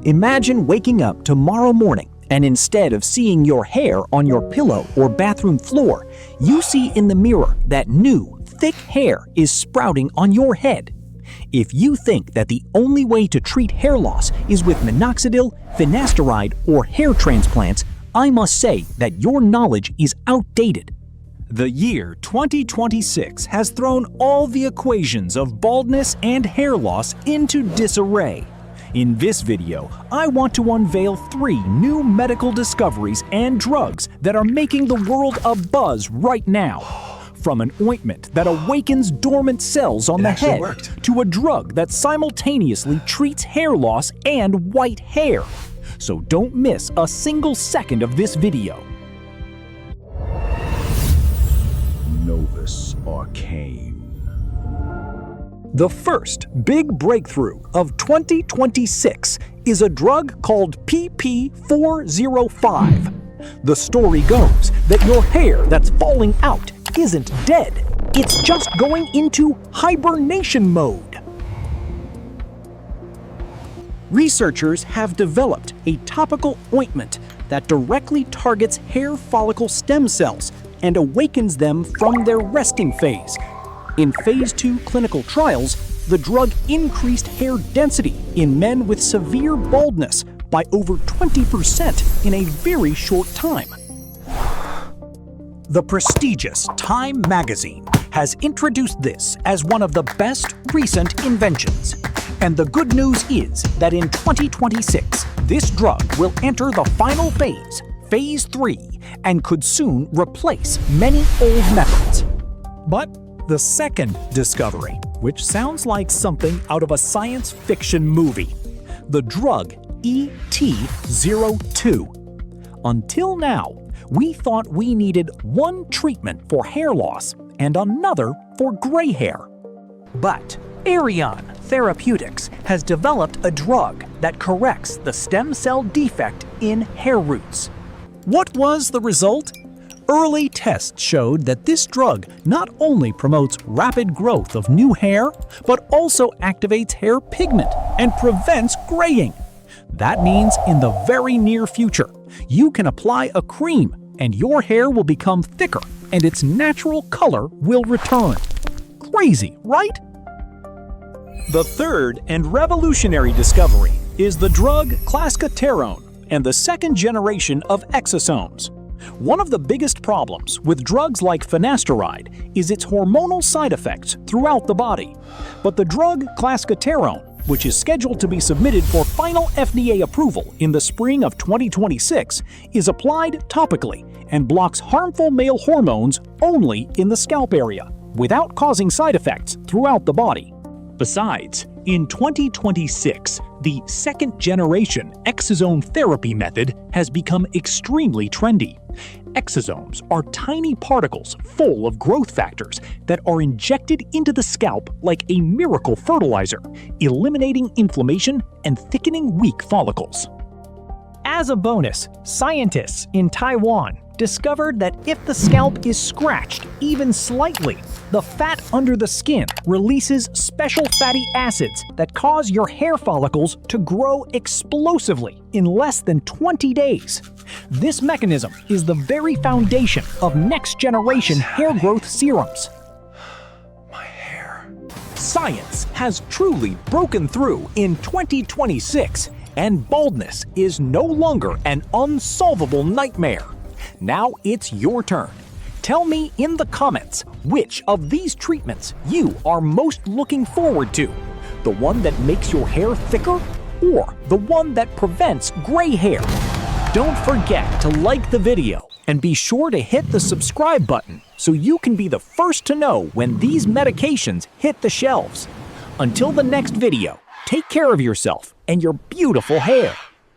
Imagine waking up tomorrow morning and instead of seeing your hair on your pillow or bathroom floor, you see in the mirror that new, thick hair is sprouting on your head. If you think that the only way to treat hair loss is with Minoxidil, Finasteride, or hair transplants, I must say that your knowledge is outdated. The year 2026 has thrown all the equations of baldness and hair loss into disarray. In this video, I want to unveil 3 new medical discoveries and drugs that are making the world abuzz right now. From an ointment that awakens dormant cells on the head to a drug that simultaneously treats hair loss and white hair. So don't miss a single second of this video. Novus Arcane. The first big breakthrough of 2026 is a drug called PP405. The story goes that your hair that's falling out isn't dead, it's just going into hibernation mode. Researchers have developed a topical ointment that directly targets hair follicle stem cells and awakens them from their resting phase. In phase 2 clinical trials, the drug increased hair density in men with severe baldness by over 20% in a very short time. The prestigious Time magazine has introduced this as one of the best recent inventions. And the good news is that in 2026, this drug will enter the final phase, phase 3, and could soon replace many old methods. But the second discovery, which sounds like something out of a science fiction movie, the drug ET02. Until now, we thought we needed one treatment for hair loss and another for gray hair. But Eirion Therapeutics has developed a drug that corrects the stem cell defect in hair roots. What was the result? Early tests showed that this drug not only promotes rapid growth of new hair, but also activates hair pigment and prevents graying. That means in the very near future, you can apply a cream and your hair will become thicker and its natural color will return. Crazy, right? The third and revolutionary discovery is the drug Clascoterone and the second generation of exosomes. One of the biggest problems with drugs like Finasteride is its hormonal side effects throughout the body. But the drug Clascoterone, which is scheduled to be submitted for final FDA approval in the spring of 2026, is applied topically and blocks harmful male hormones only in the scalp area, without causing side effects throughout the body. Besides, in 2026, the second-generation exosome therapy method has become extremely trendy. Exosomes are tiny particles full of growth factors that are injected into the scalp like a miracle fertilizer, eliminating inflammation and thickening weak follicles. As a bonus, scientists in Taiwan discovered that if the scalp is scratched even slightly, the fat under the skin releases special fatty acids that cause your hair follicles to grow explosively in less than 20 days. This mechanism is the very foundation of next-generation hair growth serums. My hair. Science has truly broken through in 2026, and baldness is no longer an unsolvable nightmare. Now it's your turn. Tell me in the comments which of these treatments you are most looking forward to. The one that makes your hair thicker or the one that prevents gray hair? Don't forget to like the video and be sure to hit the subscribe button so you can be the first to know when these medications hit the shelves. Until the next video, take care of yourself and your beautiful hair.